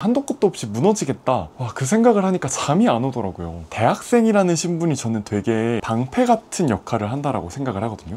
한도 끝도 없이 무너지겠다. 와, 그 생각을 하니까 잠이 안 오더라고요. 대학생이라는 신분이 저는 되게 방패 같은 역할을 한다라고 생각을 하거든요.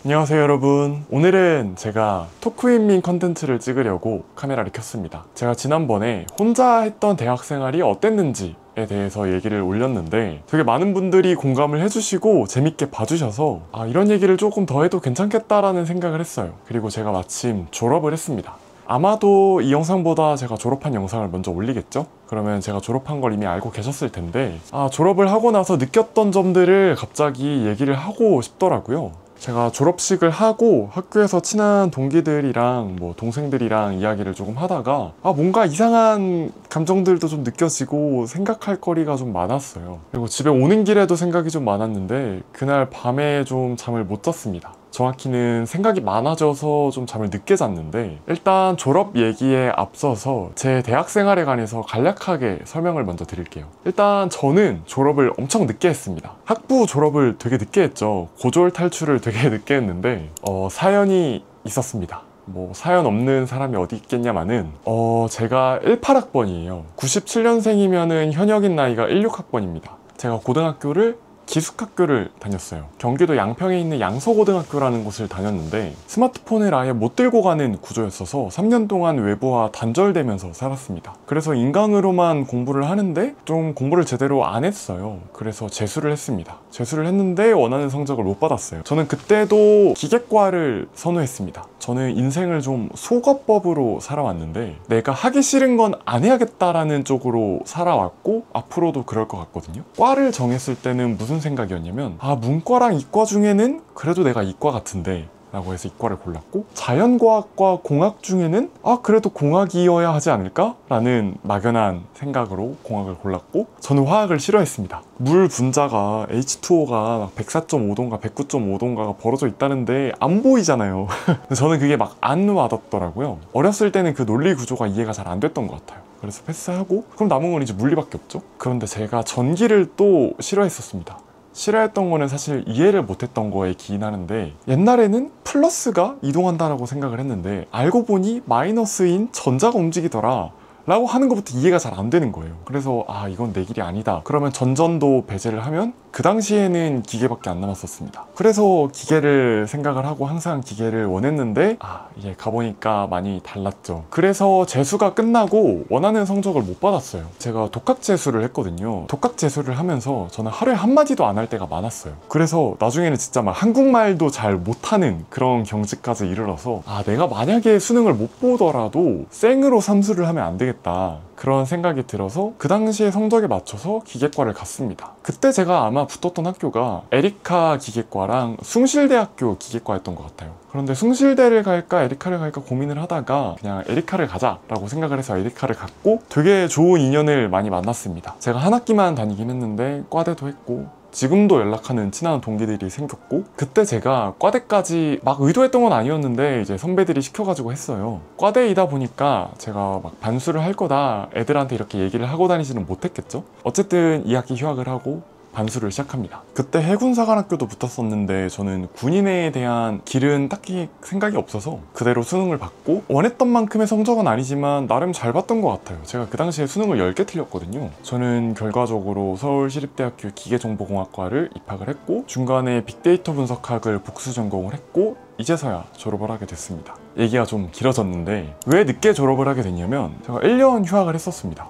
안녕하세요 여러분. 오늘은 제가 토크윈민 컨텐츠를 찍으려고 카메라를 켰습니다. 제가 지난번에 혼자 했던 대학생활이 어땠는지 에 대해서 얘기를 올렸는데 되게 많은 분들이 공감을 해주시고 재밌게 봐주셔서 이런 얘기를 조금 더 해도 괜찮겠다라는 생각을 했어요. 그리고 제가 마침 졸업을 했습니다. 아마도 이 영상보다 제가 졸업한 영상을 먼저 올리겠죠? 그러면 제가 졸업한 걸 이미 알고 계셨을 텐데 졸업을 하고 나서 느꼈던 점들을 갑자기 얘기를 하고 싶더라고요. 제가 졸업식을 하고 학교에서 친한 동기들이랑 동생들이랑 이야기를 조금 하다가 뭔가 이상한 감정들도 좀 느껴지고 생각할 거리가 좀 많았어요. 그리고 집에 오는 길에도 생각이 좀 많았는데 그날 밤에 좀 잠을 못 잤습니다. 정확히는 생각이 많아져서 좀 잠을 늦게 잤는데, 일단 졸업 얘기에 앞서서 제 대학 생활에 관해서 간략하게 설명을 먼저 드릴게요. 일단 저는 졸업을 엄청 늦게 했습니다. 학부 졸업을 되게 늦게 했죠. 고졸 탈출을 되게 늦게 했는데 사연이 있었습니다. 사연 없는 사람이 어디 있겠냐마는 제가 18학번이에요 97년생이면은 현역인 나이가 16학번입니다 제가 고등학교를 기숙학교를 다녔어요. 경기도 양평에 있는 양서고등학교라는 곳을 다녔는데 스마트폰을 아예 못 들고 가는 구조였어서 3년 동안 외부와 단절되면서 살았습니다. 그래서 인강으로만 공부를 하는데 좀 공부를 제대로 안 했어요. 그래서 재수를 했습니다. 재수를 했는데 원하는 성적을 못 받았어요. 저는 그때도 기계과를 선호했습니다. 저는 인생을 좀 소거법으로 살아왔는데 내가 하기 싫은 건 안 해야겠다라는 쪽으로 살아왔고 앞으로도 그럴 것 같거든요. 과를 정했을 때는 무슨 생각이었냐면 문과랑 이과 중에는 그래도 내가 이과 같은데 라고 해서 이과를 골랐고, 자연과학과 공학 중에는 그래도 공학이어야 하지 않을까? 라는 막연한 생각으로 공학을 골랐고, 저는 화학을 싫어했습니다. 물 분자가 H2O가 104.5도인가 109.5도인가가 벌어져 있다는데 안 보이잖아요. 저는 그게 막 안 와닿더라고요. 어렸을 때는 그 논리 구조가 이해가 잘 안 됐던 것 같아요. 그래서 패스하고 그럼 남은 건 이제 물리밖에 없죠. 그런데 제가 전기를 또 싫어했었습니다. 싫어했던 거는 사실 이해를 못했던 거에 기인하는데, 옛날에는 플러스가 이동한다라고 생각을 했는데 알고 보니 마이너스인 전자가 움직이더라 라고 하는 것부터 이해가 잘 안 되는 거예요. 그래서 이건 내 길이 아니다. 그러면 전전도 배제를 하면 그 당시에는 기계밖에 안 남았었습니다. 그래서 기계를 생각을 하고 항상 기계를 원했는데 이게 가보니까 많이 달랐죠. 그래서 재수가 끝나고 원하는 성적을 못 받았어요. 제가 독학 재수를 했거든요. 독학 재수를 하면서 저는 하루에 한마디도 안 할 때가 많았어요. 그래서 나중에는 진짜 막 한국말도 잘 못하는 그런 경지까지 이르러서 내가 만약에 수능을 못 보더라도 생으로 삼수를 하면 안 되겠다, 그런 생각이 들어서 그 당시에 성적에 맞춰서 기계과를 갔습니다. 그때 제가 아마 붙었던 학교가 에리카 기계과랑 숭실대학교 기계과였던 것 같아요. 그런데 숭실대를 갈까 에리카를 갈까 고민을 하다가 그냥 에리카를 가자라고 생각을 해서 에리카를 갔고, 되게 좋은 인연을 많이 만났습니다. 제가 한 학기만 다니긴 했는데 과대도 했고 지금도 연락하는 친한 동기들이 생겼고, 그때 제가 과대까지 막 의도했던 건 아니었는데 이제 선배들이 시켜가지고 했어요. 과대이다 보니까 제가 막 반수를 할 거다 애들한테 이렇게 얘기를 하고 다니지는 못했겠죠. 어쨌든 2학기 휴학을 하고 반수를 시작합니다. 그때 해군사관학교도 붙었었는데 저는 군인에 대한 길은 딱히 생각이 없어서 그대로 수능을 받고, 원했던 만큼의 성적은 아니지만 나름 잘 봤던 것 같아요. 제가 그 당시에 수능을 10개 틀렸거든요. 저는 결과적으로 서울시립대학교 기계정보공학과를 입학을 했고, 중간에 빅데이터 분석학을 복수 전공을 했고 이제서야 졸업을 하게 됐습니다. 얘기가 좀 길어졌는데 왜 늦게 졸업을 하게 됐냐면, 제가 1년 휴학을 했었습니다.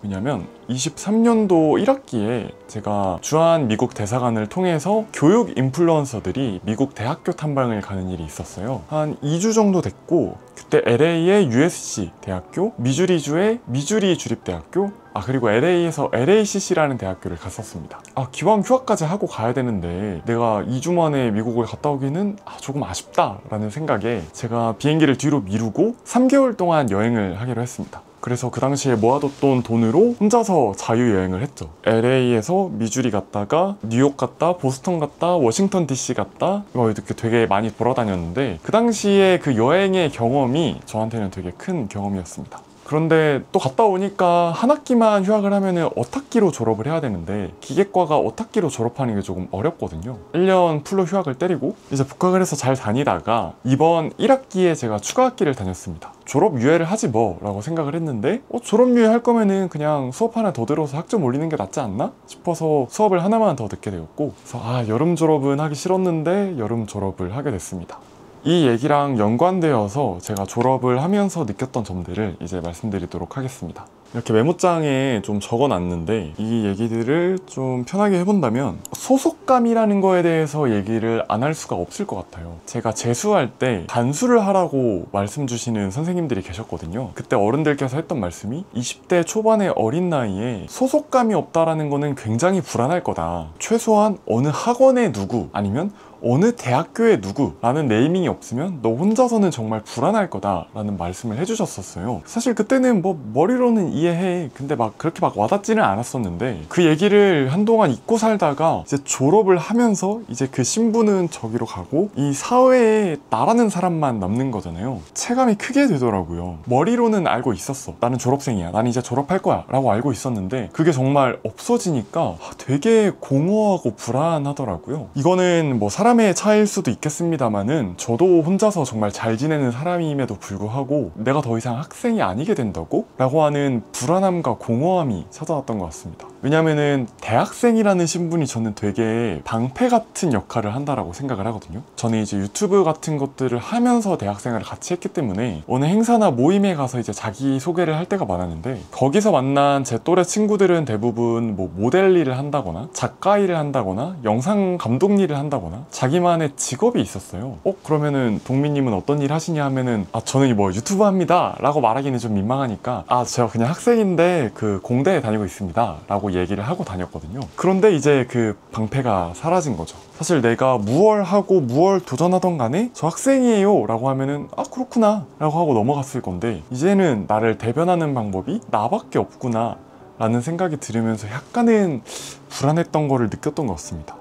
왜냐면 23년도 1학기에 제가 주한 미국 대사관을 통해서 교육 인플루언서들이 미국 대학교 탐방을 가는 일이 있었어요. 한 2주 정도 됐고, 그때 LA의 USC 대학교, 미주리주의 미주리 주립대학교, 그리고 LA에서 LACC라는 대학교를 갔었습니다. 기왕 휴학까지 하고 가야 되는데 내가 2주 만에 미국을 갔다 오기는 조금 아쉽다라는 생각에 제가 비행기를 뒤로 미루고 3개월 동안 여행을 하기로 했습니다. 그래서 그 당시에 모아뒀던 돈으로 혼자서 자유여행을 했죠. LA에서 미주리 갔다가 뉴욕 갔다 보스턴 갔다 워싱턴 DC 갔다 이렇게 되게 많이 돌아다녔는데, 그 당시에 그 여행의 경험이 저한테는 되게 큰 경험이었습니다. 그런데 또 갔다 오니까 한 학기만 휴학을 하면은 어학기로 졸업을 해야 되는데 기계과가 어학기로 졸업하는 게 조금 어렵거든요. 1년 풀로 휴학을 때리고 이제 복학을 해서 잘 다니다가 이번 1학기에 제가 추가 학기를 다녔습니다. 졸업 유예를 하지 뭐 라고 생각을 했는데 졸업 유예 할 거면은 그냥 수업 하나 더 들어서 학점 올리는 게 낫지 않나 싶어서 수업을 하나만 더 듣게 되었고, 그래서 여름 졸업은 하기 싫었는데 여름 졸업을 하게 됐습니다. 이 얘기랑 연관되어서 제가 졸업을 하면서 느꼈던 점들을 이제 말씀드리도록 하겠습니다. 이렇게 메모장에 좀 적어놨는데 이 얘기들을 좀 편하게 해본다면 소속감이라는 거에 대해서 얘기를 안 할 수가 없을 것 같아요. 제가 재수할 때 단수를 하라고 말씀 주시는 선생님들이 계셨거든요. 그때 어른들께서 했던 말씀이 20대 초반의 어린 나이에 소속감이 없다라는 거는 굉장히 불안할 거다. 최소한 어느 학원의 누구 아니면 어느 대학교의 누구라는 네이밍이 없으면 너 혼자서는 정말 불안할 거다 라는 말씀을 해주셨었어요. 사실 그때는 뭐 머리로는 이해해, 근데 막 그렇게 막 와닿지는 않았었는데 그 얘기를 한동안 잊고 살다가 이제 졸업을 하면서 이제 그 신분은 저기로 가고 이 사회에 나라는 사람만 남는 거잖아요. 체감이 크게 되더라고요. 머리로는 알고 있었어, 나는 졸업생이야, 난 이제 졸업할 거야 라고 알고 있었는데 그게 정말 없어지니까 되게 공허하고 불안하더라고요. 이거는 뭐 사람의 차이일 수도 있겠습니다만은 저도 혼자서 정말 잘 지내는 사람임에도 불구하고 내가 더 이상 학생이 아니게 된다고? 라고 하는 불안함과 공허함이 찾아왔던 것 같습니다. 왜냐면은 대학생이라는 신분이 저는 되게 방패 같은 역할을 한다라고 생각을 하거든요. 저는 이제 유튜브 같은 것들을 하면서 대학생활을 같이 했기 때문에 어느 행사나 모임에 가서 이제 자기 소개를 할 때가 많았는데 거기서 만난 제 또래 친구들은 대부분 뭐 모델 일을 한다거나 작가 일을 한다거나 영상 감독 일을 한다거나 자기만의 직업이 있었어요. 그러면은 동민님은 어떤 일 하시냐 하면은 저는 뭐 유튜브 합니다 라고 말하기는 좀 민망하니까 제가 그냥 학생인데 그 공대에 다니고 있습니다 라고 얘기를 하고 다녔거든요. 그런데 이제 그 방패가 사라진 거죠. 사실 내가 무얼 하고 무얼 도전하던 간에 저 학생이에요 라고 하면은 그렇구나 라고 하고 넘어갔을 건데 이제는 나를 대변하는 방법이 나밖에 없구나 라는 생각이 들으면서 약간은 불안했던 거를 느꼈던 것 같습니다.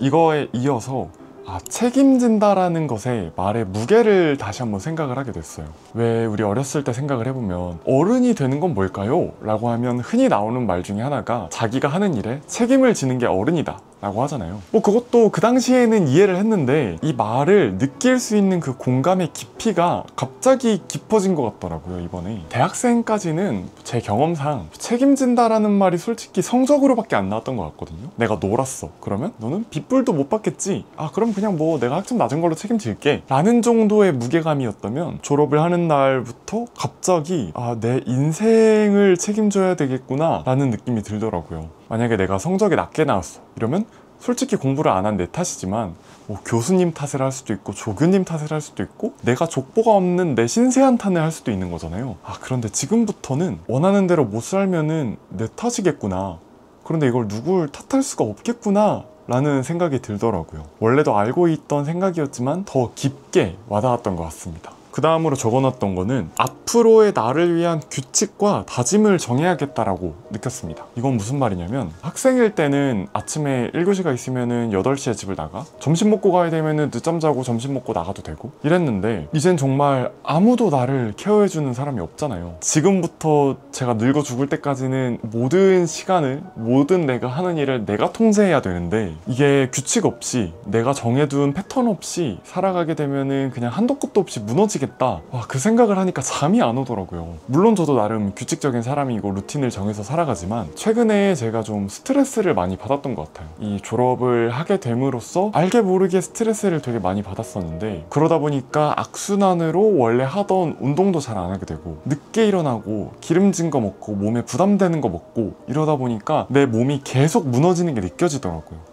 이거에 이어서 책임진다라는 것에 말의 무게를 다시 한번 생각을 하게 됐어요. 왜 우리 어렸을 때 생각을 해보면 어른이 되는 건 뭘까요? 라고 하면 흔히 나오는 말 중에 하나가 자기가 하는 일에 책임을 지는 게 어른이다 라고 하잖아요. 그것도 그 당시에는 이해를 했는데 이 말을 느낄 수 있는 그 공감의 깊이가 갑자기 깊어진 것 같더라고요. 이번에 대학생까지는 제 경험상 책임진다라는 말이 솔직히 성적으로밖에 안 나왔던 것 같거든요. 내가 놀았어, 그러면 너는 빗불도 못 받겠지, 그럼 그냥 뭐 내가 학점 낮은 걸로 책임질게 라는 정도의 무게감이었다면 졸업을 하는 날부터 갑자기 내 인생을 책임져야 되겠구나 라는 느낌이 들더라고요. 만약에 내가 성적이 낮게 나왔어 이러면 솔직히 공부를 안 한 내 탓이지만 교수님 탓을 할 수도 있고 조교님 탓을 할 수도 있고 내가 족보가 없는 내 신세한 탓을 할 수도 있는 거잖아요. 그런데 지금부터는 원하는 대로 못 살면은 내 탓이겠구나, 그런데 이걸 누굴 탓할 수가 없겠구나 라는 생각이 들더라고요. 원래도 알고 있던 생각이었지만 더 깊게 와닿았던 것 같습니다. 그 다음으로 적어놨던 거는 앞으로의 나를 위한 규칙과 다짐을 정해야겠다라고 느꼈습니다. 이건 무슨 말이냐면 학생일 때는 아침에 1교시가 있으면은 8시에 집을 나가, 점심 먹고 가야 되면은 늦잠 자고 점심 먹고 나가도 되고 이랬는데 이젠 정말 아무도 나를 케어해주는 사람이 없잖아요. 지금부터 제가 늙어 죽을 때까지는 모든 시간을, 모든 내가 하는 일을 내가 통제해야 되는데 이게 규칙 없이 내가 정해둔 패턴 없이 살아가게 되면은 그냥 한도 끝도 없이 무너지게 그 생각을 하니까 잠이 안 오더라고요. 물론 저도 나름 규칙적인 사람이고 루틴을 정해서 살아가지만 최근에 제가 좀 스트레스를 많이 받았던 것 같아요. 이 졸업을 하게 됨으로써 알게 모르게 스트레스를 되게 많이 받았었는데 그러다 보니까 악순환으로 원래 하던 운동도 잘 안 하게 되고 늦게 일어나고 기름진 거 먹고 몸에 부담되는 거 먹고 이러다 보니까 내 몸이 계속 무너지는 게 느껴지더라고요.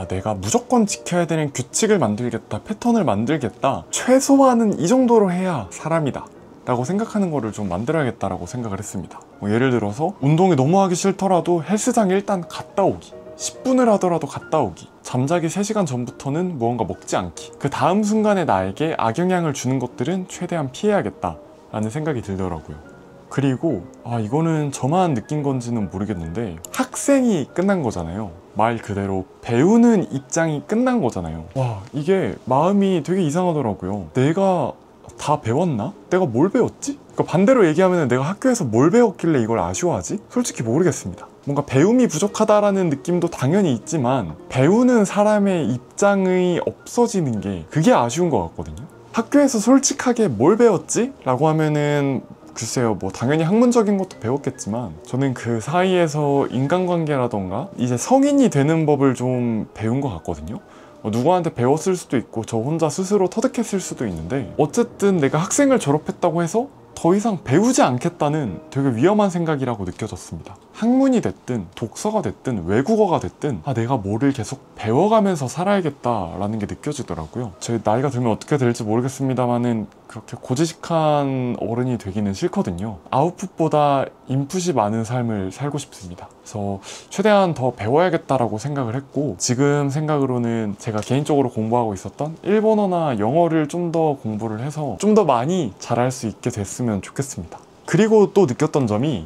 내가 무조건 지켜야 되는 규칙을 만들겠다, 패턴을 만들겠다, 최소한은 이 정도로 해야 사람이다 라고 생각하는 거를 좀 만들어야겠다라고 생각을 했습니다. 예를 들어서 운동이 너무 하기 싫더라도 헬스장에 일단 갔다 오기, 10분을 하더라도 갔다 오기, 잠자기 3시간 전부터는 무언가 먹지 않기, 그 다음 순간에 나에게 악영향을 주는 것들은 최대한 피해야겠다 라는 생각이 들더라고요. 그리고 이거는 저만 느낀 건지는 모르겠는데 학생이 끝난 거잖아요. 말 그대로 배우는 입장이 끝난 거잖아요. 이게 마음이 되게 이상하더라고요. 내가 다 배웠나? 내가 뭘 배웠지? 그러니까 반대로 얘기하면 내가 학교에서 뭘 배웠길래 이걸 아쉬워하지? 솔직히 모르겠습니다. 뭔가 배움이 부족하다라는 느낌도 당연히 있지만 배우는 사람의 입장이 없어지는 게 그게 아쉬운 것 같거든요. 학교에서 솔직하게 뭘 배웠지? 라고 하면은 글쎄요, 뭐 당연히 학문적인 것도 배웠겠지만 저는 그 사이에서 인간관계라던가 이제 성인이 되는 법을 좀 배운 것 같거든요. 누구한테 배웠을 수도 있고 저 혼자 스스로 터득했을 수도 있는데 어쨌든 내가 학생을 졸업했다고 해서 더 이상 배우지 않겠다는 되게 위험한 생각이라고 느껴졌습니다. 학문이 됐든 독서가 됐든 외국어가 됐든 내가 뭐를 계속 배워가면서 살아야겠다라는 게 느껴지더라고요. 제 나이가 들면 어떻게 될지 모르겠습니다만은 그렇게 고지식한 어른이 되기는 싫거든요. 아웃풋보다 인풋이 많은 삶을 살고 싶습니다. 그래서 최대한 더 배워야겠다라고 생각을 했고 지금 생각으로는 제가 개인적으로 공부하고 있었던 일본어나 영어를 좀 더 공부를 해서 좀 더 많이 잘할 수 있게 됐으면 좋겠습니다. 그리고 또 느꼈던 점이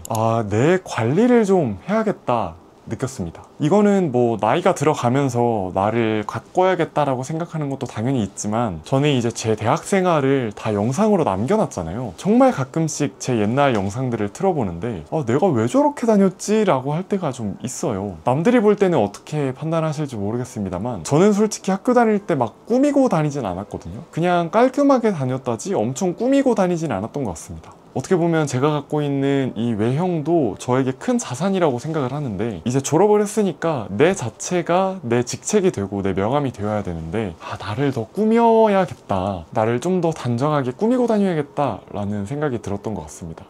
내 관리를 좀 해야겠다 느꼈습니다. 이거는 뭐 나이가 들어가면서 나를 가꿔야겠다라고 생각하는 것도 당연히 있지만 저는 이제 제 대학 생활을 다 영상으로 남겨놨잖아요. 정말 가끔씩 제 옛날 영상들을 틀어보는데 내가 왜 저렇게 다녔지? 라고 할 때가 좀 있어요. 남들이 볼 때는 어떻게 판단하실지 모르겠습니다만 저는 솔직히 학교 다닐 때 막 꾸미고 다니진 않았거든요. 그냥 깔끔하게 다녔다지 엄청 꾸미고 다니진 않았던 것 같습니다. 어떻게 보면 제가 갖고 있는 이 외형도 저에게 큰 자산이라고 생각을 하는데 이제 졸업을 했으니까 내 자체가 내 직책이 되고 내 명함이 되어야 되는데 나를 더 꾸며야겠다, 나를 좀 더 단정하게 꾸미고 다녀야겠다 라는 생각이 들었던 것 같습니다.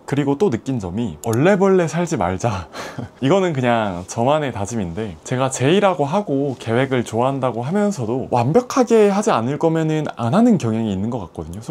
그리고 또 느낀 점이 얼레벌레 살지 말자 이거는 그냥 저만의 다짐인데 제가 제의라고 하고 계획을 좋아한다고 하면서도 완벽하게 하지 않을 거면은 안 하는 경향이 있는 것 같거든요.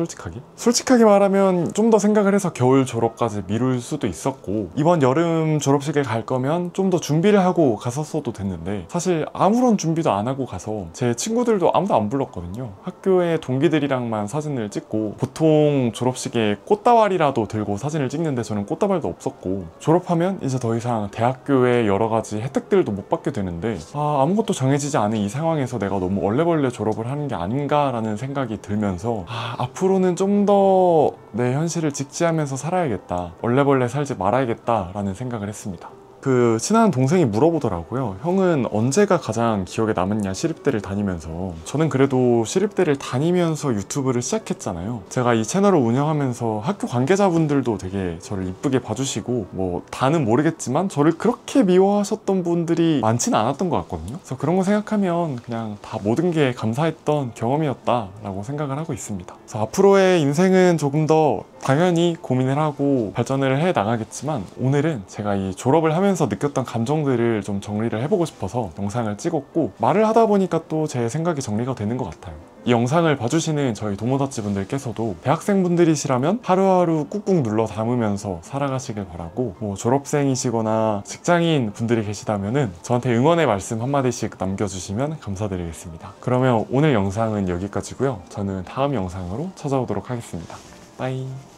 솔직하게 말하면 좀 더 생각을 해서 겨울 졸업까지 미룰 수도 있었고 이번 여름 졸업식에 갈 거면 좀 더 준비를 하고 갔었어도 됐는데 사실 아무런 준비도 안 하고 가서 제 친구들도 아무도 안 불렀거든요. 학교의 동기들이랑만 사진을 찍고 보통 졸업식에 꽃다발이라도 들고 사진을 찍는데 저는 꽃다발도 없었고 졸업하면 이제 더 이상 대학교의 여러 가지 혜택들도 못 받게 되는데 아무것도 정해지지 않은 이 상황에서 내가 너무 얼레벌레 졸업을 하는 게 아닌가라는 생각이 들면서 앞으로는 좀 더 내 현실을 직지하면서 살아야겠다, 얼레벌레 살지 말아야겠다라는 생각을 했습니다. 그 친한 동생이 물어보더라고요. 형은 언제가 가장 기억에 남았냐, 시립대를 다니면서. 저는 그래도 시립대를 다니면서 유튜브를 시작했잖아요. 제가 이 채널을 운영하면서 학교 관계자분들도 되게 저를 이쁘게 봐주시고 뭐 다는 모르겠지만 저를 그렇게 미워하셨던 분들이 많지는 않았던 것 같거든요. 그래서 그런 거 생각하면 그냥 다 모든 게 감사했던 경험이었다라고 생각을 하고 있습니다. 그래서 앞으로의 인생은 조금 더 당연히 고민을 하고 발전을 해 나가겠지만 오늘은 제가 이 졸업을 하면서 느꼈던 감정들을 좀 정리를 해보고 싶어서 영상을 찍었고 말을 하다 보니까 또 제 생각이 정리가 되는 것 같아요. 이 영상을 봐주시는 저희 도모다치 분들께서도 대학생분들이시라면 하루하루 꾹꾹 눌러 담으면서 살아가시길 바라고 뭐 졸업생이시거나 직장인 분들이 계시다면은 저한테 응원의 말씀 한마디씩 남겨주시면 감사드리겠습니다. 그러면 오늘 영상은 여기까지고요. 저는 다음 영상으로 찾아오도록 하겠습니다. 빠이.